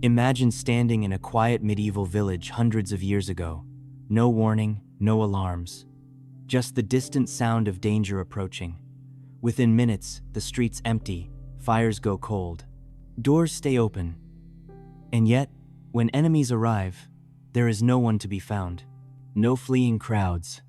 Imagine standing in a quiet medieval village hundreds of years ago. No warning, no alarms. Just the distant sound of danger approaching. Within minutes, the streets empty, fires go cold. Doors stay open. And yet, when enemies arrive, there is no one to be found. No fleeing crowds.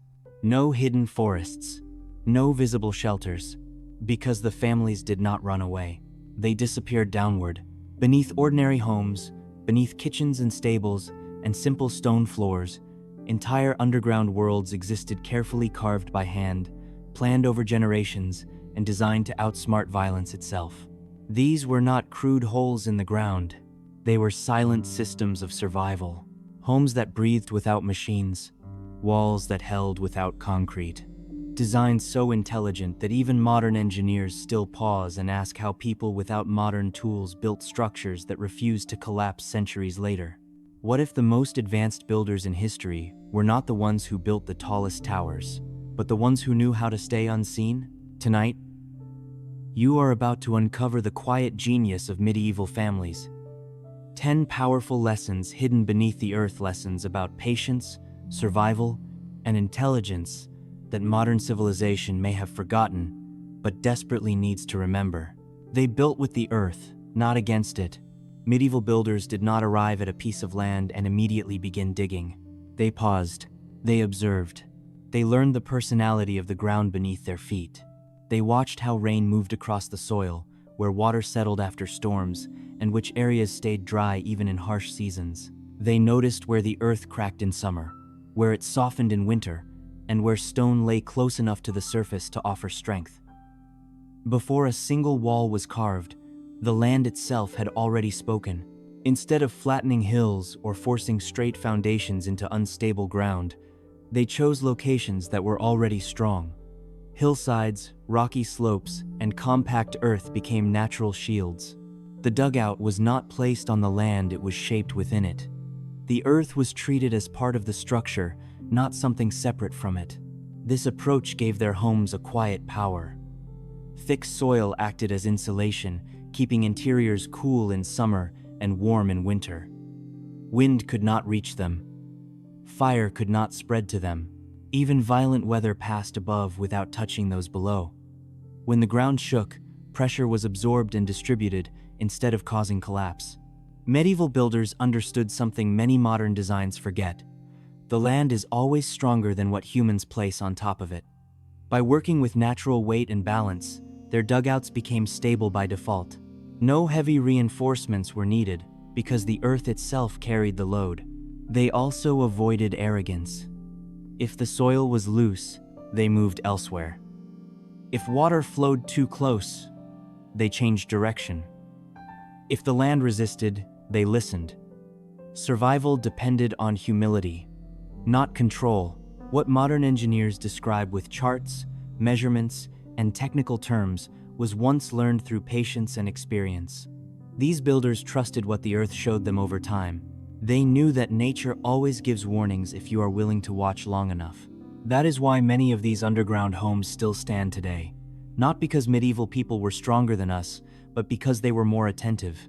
No hidden forests. No visible shelters. Because the families did not run away. They disappeared downward, beneath ordinary homes, beneath kitchens and stables, and simple stone floors. Entire underground worlds existed carefully carved by hand, planned over generations, and designed to outsmart violence itself. These were not crude holes in the ground. They were silent systems of survival. Homes that breathed without machines. Walls that held without concrete. Designs so intelligent that even modern engineers still pause and ask how people without modern tools built structures that refused to collapse centuries later. What if the most advanced builders in history were not the ones who built the tallest towers, but the ones who knew how to stay unseen? Tonight, you are about to uncover the quiet genius of medieval families. 10 powerful lessons hidden beneath the earth, lessons about patience, survival, and intelligence that modern civilization may have forgotten, but desperately needs to remember. They built with the earth, not against it. Medieval builders did not arrive at a piece of land and immediately begin digging. They paused. They observed. They learned the personality of the ground beneath their feet. They watched how rain moved across the soil, where water settled after storms, and which areas stayed dry even in harsh seasons. They noticed where the earth cracked in summer, where it softened in winter, and where stone lay close enough to the surface to offer strength. Before a single wall was carved, the land itself had already spoken. Instead of flattening hills or forcing straight foundations into unstable ground, they chose locations that were already strong. Hillsides, rocky slopes, and compact earth became natural shields. The dugout was not placed on the land, it was shaped within it. The earth was treated as part of the structure, not something separate from it. This approach gave their homes a quiet power. Thick soil acted as insulation, keeping interiors cool in summer and warm in winter. Wind could not reach them. Fire could not spread to them. Even violent weather passed above without touching those below. When the ground shook, pressure was absorbed and distributed instead of causing collapse. Medieval builders understood something many modern designs forget. The land is always stronger than what humans place on top of it. By working with natural weight and balance, their dugouts became stable by default. No heavy reinforcements were needed because the earth itself carried the load. They also avoided arrogance. If the soil was loose, they moved elsewhere. If water flowed too close, they changed direction. If the land resisted, they listened. Survival depended on humility, not control. What modern engineers describe with charts, measurements, and technical terms was once learned through patience and experience. These builders trusted what the earth showed them over time. They knew that nature always gives warnings if you are willing to watch long enough. That is why many of these underground homes still stand today. Not because medieval people were stronger than us, but because they were more attentive.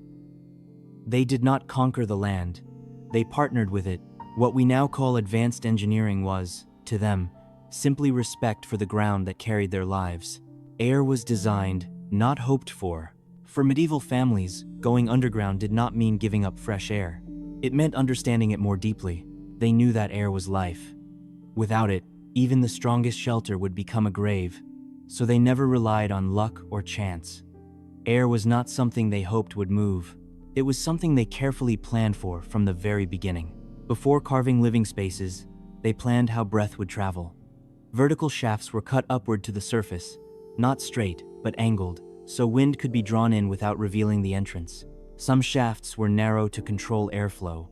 They did not conquer the land. They partnered with it. What we now call advanced engineering was, to them, simply respect for the ground that carried their lives. Air was designed, not hoped for. For medieval families, going underground did not mean giving up fresh air. It meant understanding it more deeply. They knew that air was life. Without it, even the strongest shelter would become a grave. So they never relied on luck or chance. Air was not something they hoped would move. It was something they carefully planned for from the very beginning. Before carving living spaces, they planned how breath would travel. Vertical shafts were cut upward to the surface, not straight, but angled, so wind could be drawn in without revealing the entrance. Some shafts were narrow to control airflow.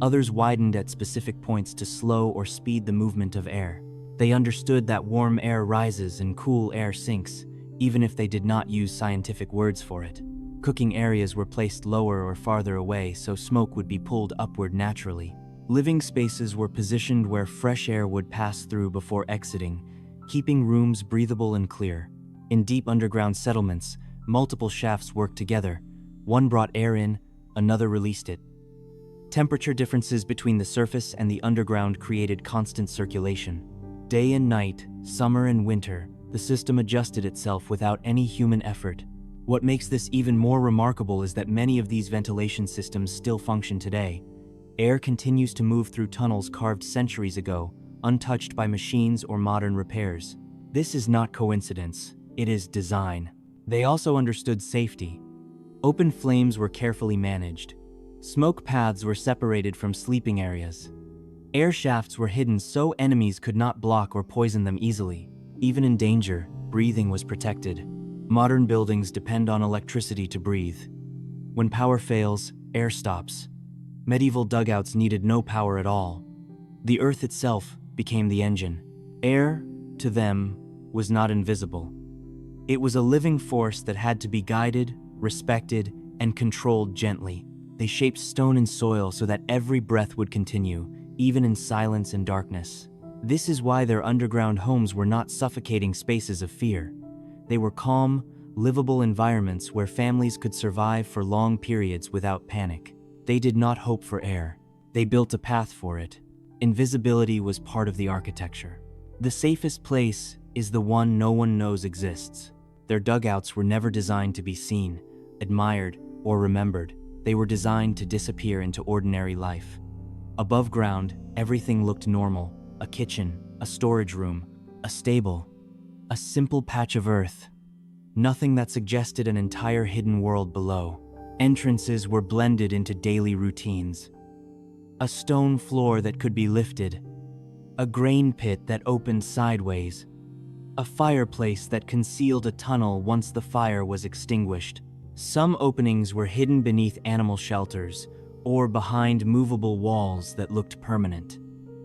Others widened at specific points to slow or speed the movement of air. They understood that warm air rises and cool air sinks, even if they did not use scientific words for it. Cooking areas were placed lower or farther away so smoke would be pulled upward naturally. Living spaces were positioned where fresh air would pass through before exiting, keeping rooms breathable and clear. In deep underground settlements, multiple shafts worked together. One brought air in, another released it. Temperature differences between the surface and the underground created constant circulation. Day and night, summer and winter, the system adjusted itself without any human effort. What makes this even more remarkable is that many of these ventilation systems still function today. Air continues to move through tunnels carved centuries ago, untouched by machines or modern repairs. This is not coincidence, it is design. They also understood safety. Open flames were carefully managed. Smoke paths were separated from sleeping areas. Air shafts were hidden so enemies could not block or poison them easily. Even in danger, breathing was protected. Modern buildings depend on electricity to breathe. When power fails, air stops. Medieval dugouts needed no power at all. The earth itself became the engine. Air, to them, was not invisible. It was a living force that had to be guided, respected, and controlled gently. They shaped stone and soil so that every breath would continue, even in silence and darkness. This is why their underground homes were not suffocating spaces of fear. They were calm, livable environments where families could survive for long periods without panic. They did not hope for air. They built a path for it. Invisibility was part of the architecture. The safest place is the one no one knows exists. Their dugouts were never designed to be seen, admired, or remembered. They were designed to disappear into ordinary life. Above ground, everything looked normal. A kitchen, a storage room, a stable, a simple patch of earth. Nothing that suggested an entire hidden world below. Entrances were blended into daily routines. A stone floor that could be lifted. A grain pit that opened sideways. A fireplace that concealed a tunnel once the fire was extinguished. Some openings were hidden beneath animal shelters or behind movable walls that looked permanent.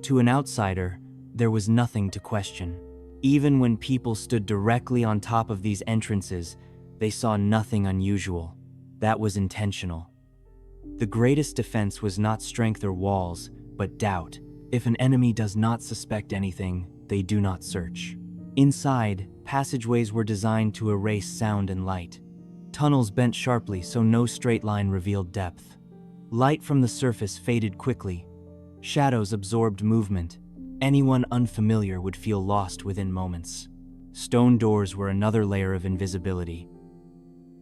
To an outsider, there was nothing to question. Even when people stood directly on top of these entrances, they saw nothing unusual. That was intentional. The greatest defense was not strength or walls, but doubt. If an enemy does not suspect anything, they do not search. Inside, passageways were designed to erase sound and light. Tunnels bent sharply so no straight line revealed depth. Light from the surface faded quickly. Shadows absorbed movement. Anyone unfamiliar would feel lost within moments. Stone doors were another layer of invisibility.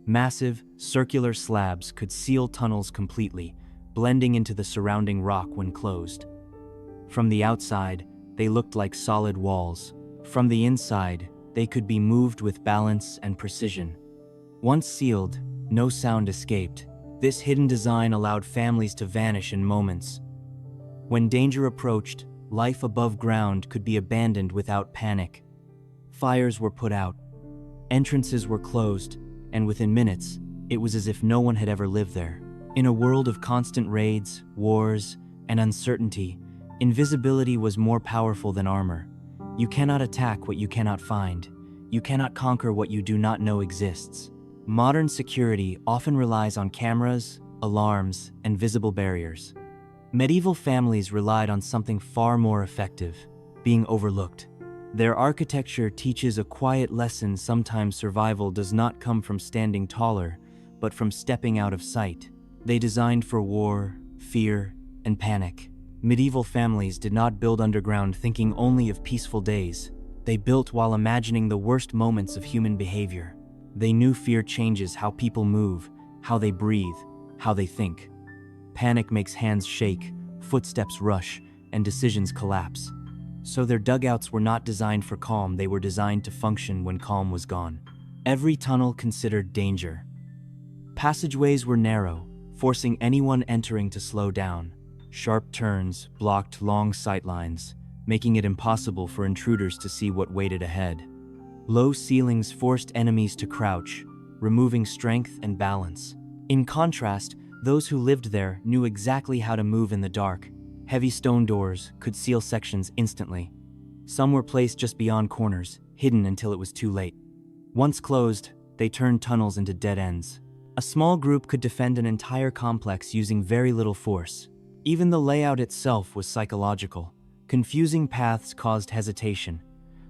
Massive, circular slabs could seal tunnels completely, blending into the surrounding rock when closed. From the outside, they looked like solid walls. From the inside, they could be moved with balance and precision. Once sealed, no sound escaped. This hidden design allowed families to vanish in moments. When danger approached, life above ground could be abandoned without panic. Fires were put out. Entrances were closed, and within minutes, it was as if no one had ever lived there. In a world of constant raids, wars, and uncertainty, invisibility was more powerful than armor. You cannot attack what you cannot find. You cannot conquer what you do not know exists. Modern security often relies on cameras, alarms, and visible barriers. Medieval families relied on something far more effective: being overlooked. Their architecture teaches a quiet lesson: sometimes survival does not come from standing taller, but from stepping out of sight. They designed for war, fear, and panic. Medieval families did not build underground thinking only of peaceful days. They built while imagining the worst moments of human behavior. They knew fear changes how people move, how they breathe, how they think. Panic makes hands shake, footsteps rush, and decisions collapse. So their dugouts were not designed for calm, they were designed to function when calm was gone. Every tunnel considered danger. Passageways were narrow, forcing anyone entering to slow down. Sharp turns blocked long sightlines, making it impossible for intruders to see what waited ahead. Low ceilings forced enemies to crouch, removing strength and balance. In contrast, those who lived there knew exactly how to move in the dark. Heavy stone doors could seal sections instantly. Some were placed just beyond corners, hidden until it was too late. Once closed, they turned tunnels into dead ends. A small group could defend an entire complex using very little force. Even the layout itself was psychological. Confusing paths caused hesitation.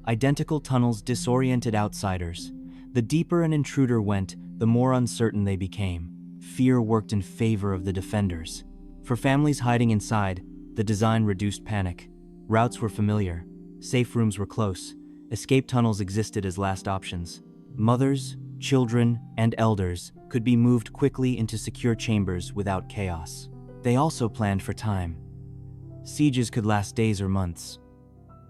Identical tunnels disoriented outsiders. The deeper an intruder went, the more uncertain they became. Fear worked in favor of the defenders. For families hiding inside, the design reduced panic. Routes were familiar, safe rooms were close, escape tunnels existed as last options. Mothers, children, and elders could be moved quickly into secure chambers without chaos. They also planned for time. Sieges could last days or months.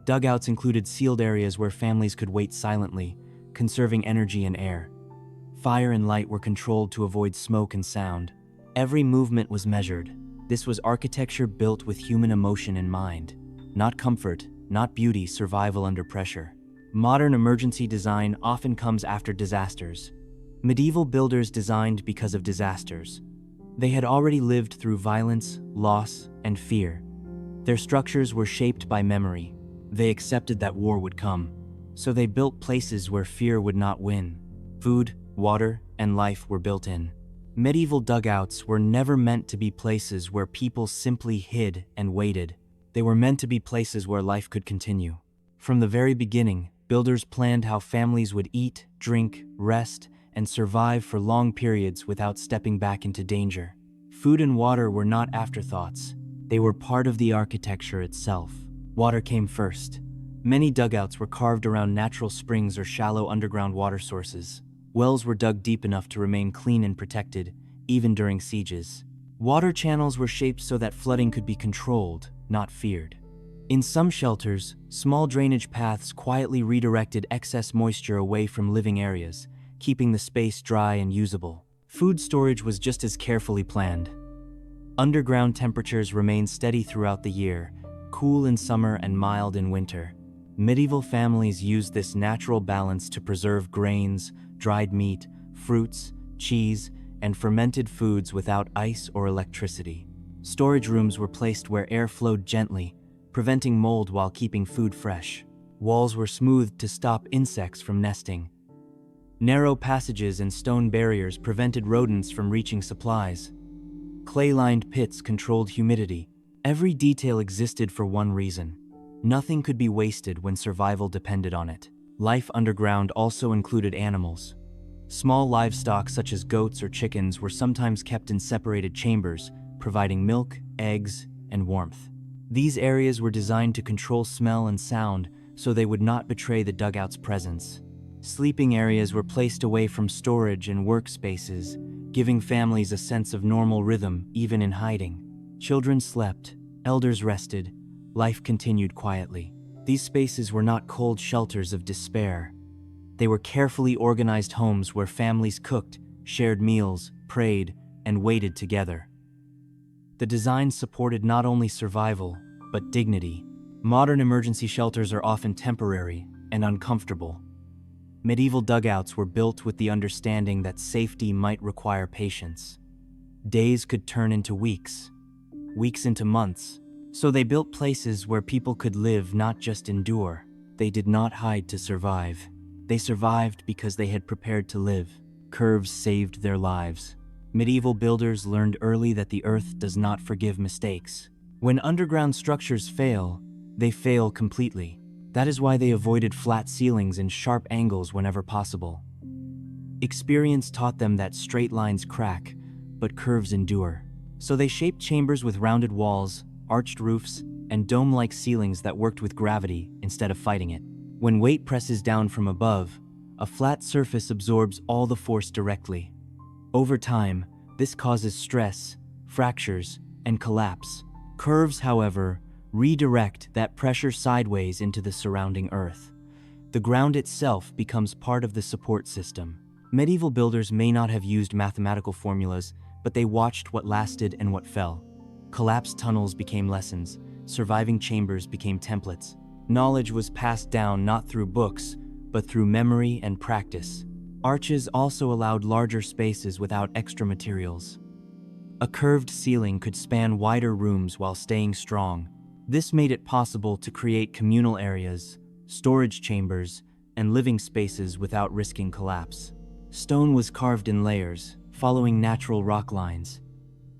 Dugouts included sealed areas where families could wait silently, conserving energy and air. Fire and light were controlled to avoid smoke and sound. Every movement was measured. This was architecture built with human emotion in mind. Not comfort, not beauty, survival under pressure. Modern emergency design often comes after disasters. Medieval builders designed because of disasters. They had already lived through violence, loss, and fear. Their structures were shaped by memory. They accepted that war would come. So they built places where fear would not win. Food, water, and life were built in. Medieval dugouts were never meant to be places where people simply hid and waited. They were meant to be places where life could continue. From the very beginning, builders planned how families would eat, drink, rest, and survive for long periods without stepping back into danger. Food and water were not afterthoughts. They were part of the architecture itself. Water came first. Many dugouts were carved around natural springs or shallow underground water sources. Wells were dug deep enough to remain clean and protected, even during sieges. Water channels were shaped so that flooding could be controlled, not feared. In some shelters, small drainage paths quietly redirected excess moisture away from living areas, keeping the space dry and usable. Food storage was just as carefully planned. Underground temperatures remained steady throughout the year, cool in summer and mild in winter. Medieval families used this natural balance to preserve grains, dried meat, fruits, cheese, and fermented foods without ice or electricity. Storage rooms were placed where air flowed gently, preventing mold while keeping food fresh. Walls were smoothed to stop insects from nesting. Narrow passages and stone barriers prevented rodents from reaching supplies. Clay-lined pits controlled humidity. Every detail existed for one reason. Nothing could be wasted when survival depended on it. Life underground also included animals. Small livestock such as goats or chickens were sometimes kept in separated chambers, providing milk, eggs, and warmth. These areas were designed to control smell and sound so they would not betray the dugout's presence. Sleeping areas were placed away from storage and workspaces, giving families a sense of normal rhythm even in hiding. Children slept, elders rested, life continued quietly. These spaces were not cold shelters of despair. They were carefully organized homes where families cooked, shared meals, prayed, and waited together. The design supported not only survival, but dignity. Modern emergency shelters are often temporary and uncomfortable. Medieval dugouts were built with the understanding that safety might require patience. Days could turn into weeks, weeks into months. So they built places where people could live, not just endure. They did not hide to survive. They survived because they had prepared to live. Curves saved their lives. Medieval builders learned early that the earth does not forgive mistakes. When underground structures fail, they fail completely. That is why they avoided flat ceilings and sharp angles whenever possible. Experience taught them that straight lines crack, but curves endure. So they shaped chambers with rounded walls, arched roofs, and dome-like ceilings that worked with gravity instead of fighting it. When weight presses down from above, a flat surface absorbs all the force directly. Over time, this causes stress, fractures, and collapse. Curves, however, redirect that pressure sideways into the surrounding earth. The ground itself becomes part of the support system. Medieval builders may not have used mathematical formulas, but they watched what lasted and what fell. Collapsed tunnels became lessons, surviving chambers became templates. Knowledge was passed down not through books, but through memory and practice. Arches also allowed larger spaces without extra materials. A curved ceiling could span wider rooms while staying strong. This made it possible to create communal areas, storage chambers, and living spaces without risking collapse. Stone was carved in layers, following natural rock lines.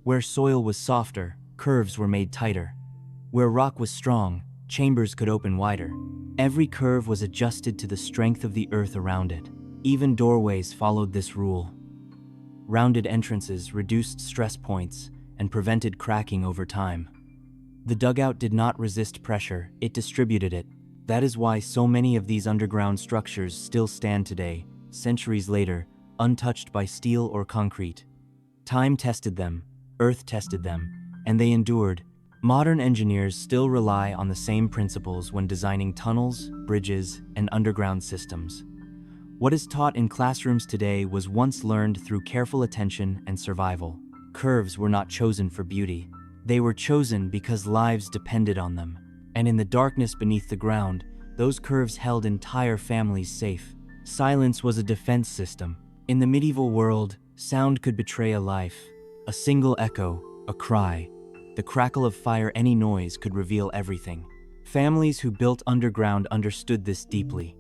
Where soil was softer, curves were made tighter. Where rock was strong, chambers could open wider. Every curve was adjusted to the strength of the earth around it. Even doorways followed this rule. Rounded entrances reduced stress points, and prevented cracking over time. The dugout did not resist pressure, it distributed it. That is why so many of these underground structures still stand today, centuries later, untouched by steel or concrete. Time tested them, Earth tested them, and they endured. Modern engineers still rely on the same principles when designing tunnels, bridges, and underground systems. What is taught in classrooms today was once learned through careful attention and survival. Curves were not chosen for beauty. They were chosen because lives depended on them. And in the darkness beneath the ground, those curves held entire families safe. Silence was a defense system. In the medieval world, sound could betray a life. A single echo, a cry, the crackle of fire, any noise could reveal everything. Families who built underground understood this deeply.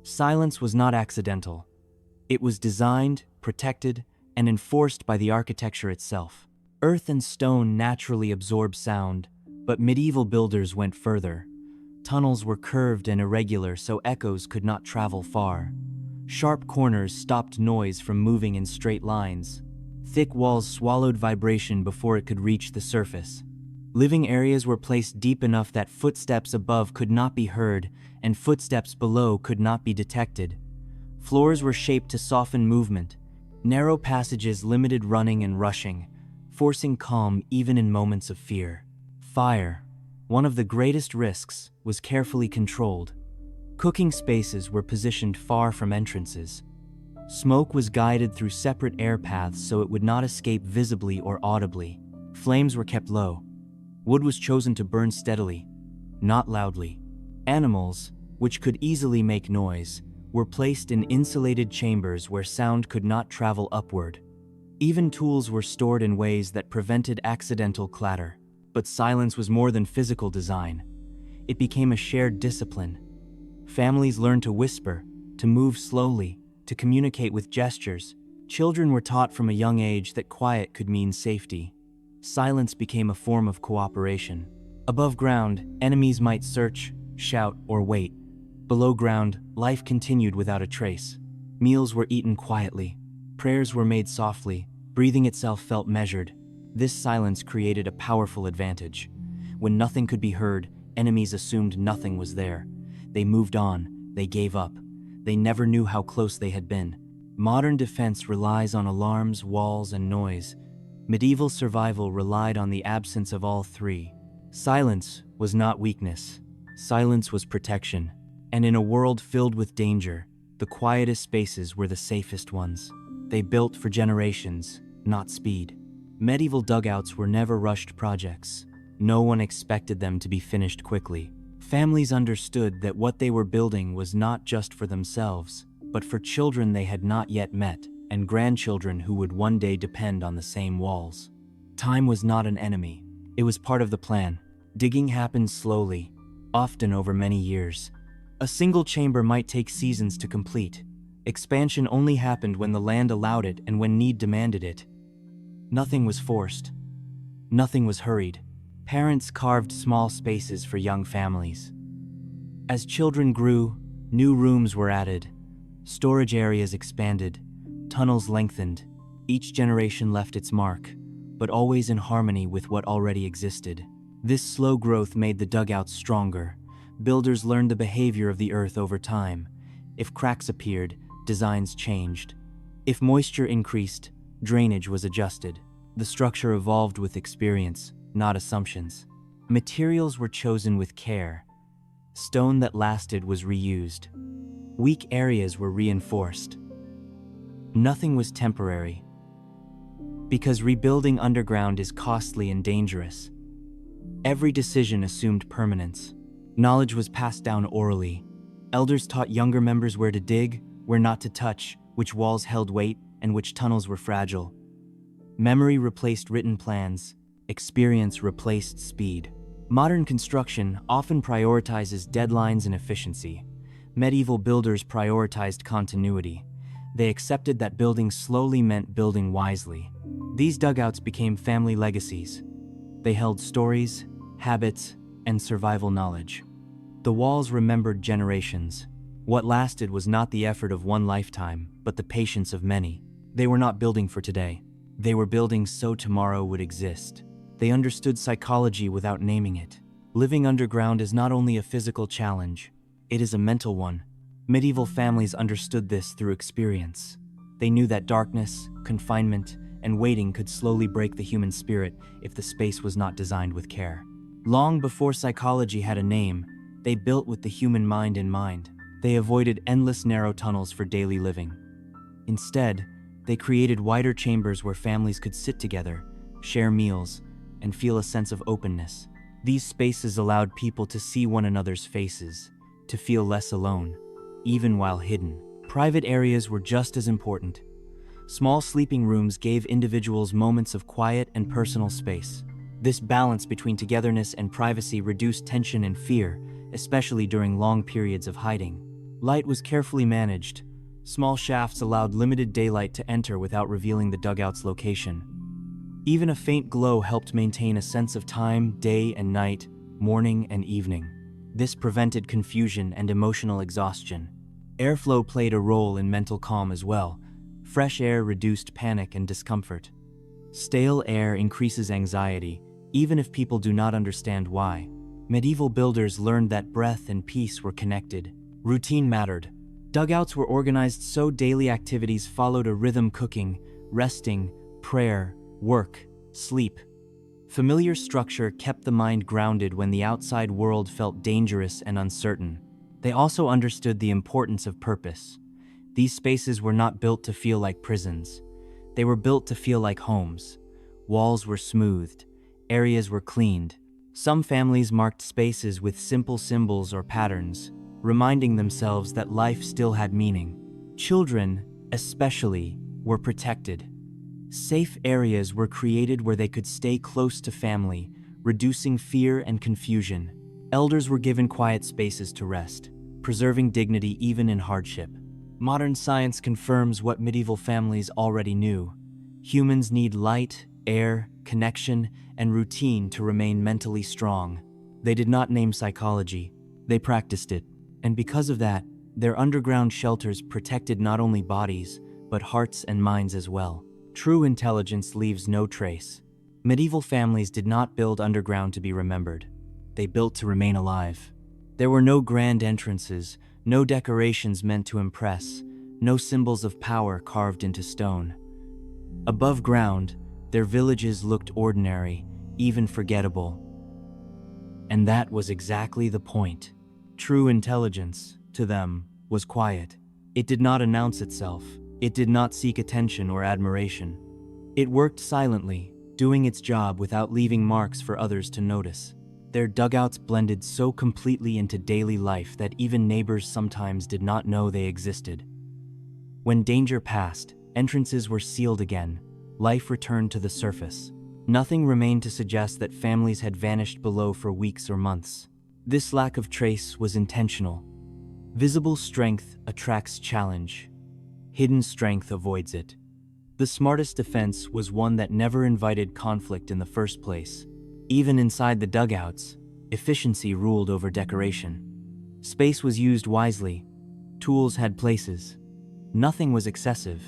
Silence was not accidental. It was designed, protected, and enforced by the architecture itself. Earth and stone naturally absorb sound, but medieval builders went further. Tunnels were curved and irregular so echoes could not travel far. Sharp corners stopped noise from moving in straight lines. Thick walls swallowed vibration before it could reach the surface. Living areas were placed deep enough that footsteps above could not be heard and footsteps below could not be detected. Floors were shaped to soften movement. Narrow passages limited running and rushing, forcing calm even in moments of fear. Fire, one of the greatest risks, was carefully controlled. Cooking spaces were positioned far from entrances. Smoke was guided through separate air paths so it would not escape visibly or audibly. Flames were kept low. Wood was chosen to burn steadily, not loudly. Animals, which could easily make noise, were placed in insulated chambers where sound could not travel upward. Even tools were stored in ways that prevented accidental clatter. But silence was more than physical design. It became a shared discipline. Families learned to whisper, to move slowly, to communicate with gestures. Children were taught from a young age that quiet could mean safety. Silence became a form of cooperation. Above ground, enemies might search, shout, or wait. Below ground, life continued without a trace. Meals were eaten quietly. Prayers were made softly. Breathing itself felt measured. This silence created a powerful advantage. When nothing could be heard, enemies assumed nothing was there. They moved on. They gave up. They never knew how close they had been. Modern defense relies on alarms, walls, and noise. Medieval survival relied on the absence of all three. Silence was not weakness. Silence was protection. And in a world filled with danger, the quietest spaces were the safest ones. They built for generations, not speed. Medieval dugouts were never rushed projects. No one expected them to be finished quickly. Families understood that what they were building was not just for themselves, but for children they had not yet met, and grandchildren who would one day depend on the same walls. Time was not an enemy. It was part of the plan. Digging happened slowly, often over many years. A single chamber might take seasons to complete. Expansion only happened when the land allowed it and when need demanded it. Nothing was forced. Nothing was hurried. Parents carved small spaces for young families. As children grew, new rooms were added. Storage areas expanded. Tunnels lengthened. Each generation left its mark, but always in harmony with what already existed. This slow growth made the dugouts stronger. Builders learned the behavior of the earth over time. If cracks appeared, designs changed. If moisture increased, drainage was adjusted. The structure evolved with experience, not assumptions. Materials were chosen with care. Stone that lasted was reused. Weak areas were reinforced. Nothing was temporary. Because rebuilding underground is costly and dangerous. Every decision assumed permanence. Knowledge was passed down orally. Elders taught younger members where to dig, where not to touch, which walls held weight, and which tunnels were fragile. Memory replaced written plans. Experience replaced speed. Modern construction often prioritizes deadlines and efficiency. Medieval builders prioritized continuity. They accepted that building slowly meant building wisely. These dugouts became family legacies. They held stories, habits, and survival knowledge. The walls remembered generations. What lasted was not the effort of one lifetime, but the patience of many. They were not building for today. They were building so tomorrow would exist. They understood psychology without naming it. Living underground is not only a physical challenge, it is a mental one. Medieval families understood this through experience. They knew that darkness, confinement, and waiting could slowly break the human spirit if the space was not designed with care. Long before psychology had a name, they built with the human mind in mind. They avoided endless narrow tunnels for daily living. Instead, they created wider chambers where families could sit together, share meals, and feel a sense of openness. These spaces allowed people to see one another's faces, to feel less alone, even while hidden. Private areas were just as important. Small sleeping rooms gave individuals moments of quiet and personal space. This balance between togetherness and privacy reduced tension and fear, especially during long periods of hiding. Light was carefully managed. Small shafts allowed limited daylight to enter without revealing the dugout's location. Even a faint glow helped maintain a sense of time, day and night, morning and evening. This prevented confusion and emotional exhaustion. Airflow played a role in mental calm as well. Fresh air reduced panic and discomfort. Stale air increases anxiety, even if people do not understand why. Medieval builders learned that breath and peace were connected. Routine mattered. Dugouts were organized so daily activities followed a rhythm: cooking, resting, prayer, work, sleep. Familiar structure kept the mind grounded when the outside world felt dangerous and uncertain. They also understood the importance of purpose. These spaces were not built to feel like prisons. They were built to feel like homes. Walls were smoothed. Areas were cleaned. Some families marked spaces with simple symbols or patterns, reminding themselves that life still had meaning. Children, especially, were protected. Safe areas were created where they could stay close to family, reducing fear and confusion. Elders were given quiet spaces to rest, preserving dignity even in hardship. Modern science confirms what medieval families already knew. Humans need light, air, connection, and routine to remain mentally strong. They did not name psychology, they practiced it. And because of that, their underground shelters protected not only bodies, but hearts and minds as well. True intelligence leaves no trace. Medieval families did not build underground to be remembered. They built to remain alive. There were no grand entrances, no decorations meant to impress, no symbols of power carved into stone. Above ground, their villages looked ordinary, even forgettable. And that was exactly the point. True intelligence, to them, was quiet. It did not announce itself. It did not seek attention or admiration. It worked silently, doing its job without leaving marks for others to notice. Their dugouts blended so completely into daily life that even neighbors sometimes did not know they existed. When danger passed, entrances were sealed again. Life returned to the surface. Nothing remained to suggest that families had vanished below for weeks or months. This lack of trace was intentional. Visible strength attracts challenge. Hidden strength avoids it. The smartest defense was one that never invited conflict in the first place. Even inside the dugouts, efficiency ruled over decoration. Space was used wisely. Tools had places. Nothing was excessive.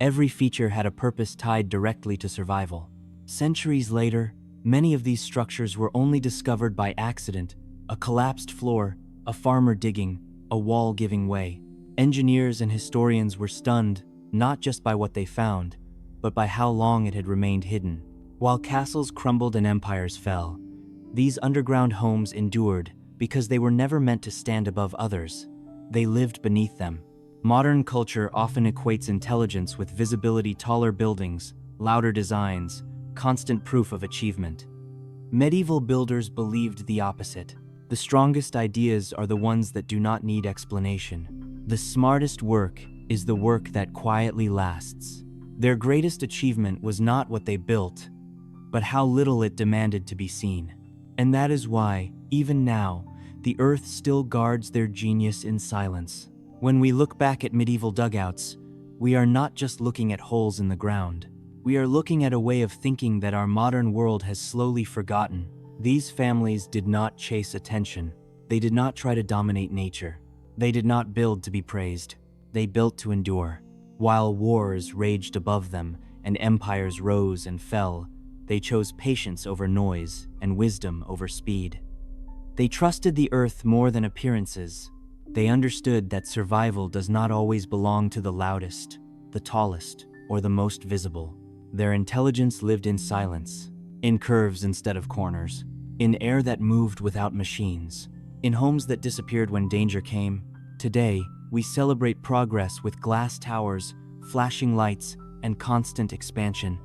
Every feature had a purpose tied directly to survival. Centuries later, many of these structures were only discovered by accident: a collapsed floor, a farmer digging, a wall giving way. Engineers and historians were stunned, not just by what they found, but by how long it had remained hidden. While castles crumbled and empires fell, these underground homes endured because they were never meant to stand above others. They lived beneath them. Modern culture often equates intelligence with visibility: taller buildings, louder designs, constant proof of achievement. Medieval builders believed the opposite. The strongest ideas are the ones that do not need explanation. The smartest work is the work that quietly lasts. Their greatest achievement was not what they built, but how little it demanded to be seen. And that is why, even now, the earth still guards their genius in silence. When we look back at medieval dugouts, we are not just looking at holes in the ground. We are looking at a way of thinking that our modern world has slowly forgotten. These families did not chase attention. They did not try to dominate nature. They did not build to be praised. They built to endure. While wars raged above them and empires rose and fell, they chose patience over noise and wisdom over speed. They trusted the earth more than appearances. They understood that survival does not always belong to the loudest, the tallest, or the most visible. Their intelligence lived in silence, in curves instead of corners, in air that moved without machines, in homes that disappeared when danger came. Today, we celebrate progress with glass towers, flashing lights, and constant expansion.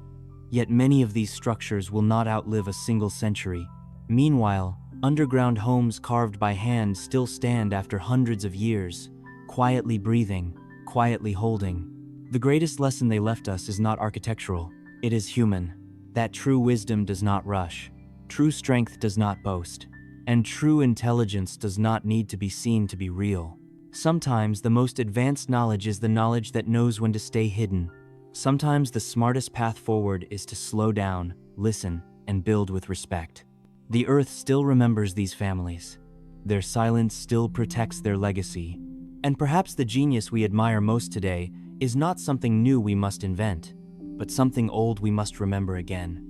Yet many of these structures will not outlive a single century. Meanwhile, underground homes carved by hand still stand after hundreds of years, quietly breathing, quietly holding. The greatest lesson they left us is not architectural, it is human. That true wisdom does not rush, true strength does not boast, and true intelligence does not need to be seen to be real. Sometimes the most advanced knowledge is the knowledge that knows when to stay hidden. Sometimes the smartest path forward is to slow down, listen, and build with respect. The earth still remembers these families. Their silence still protects their legacy. And perhaps the genius we admire most today is not something new we must invent, but something old we must remember again.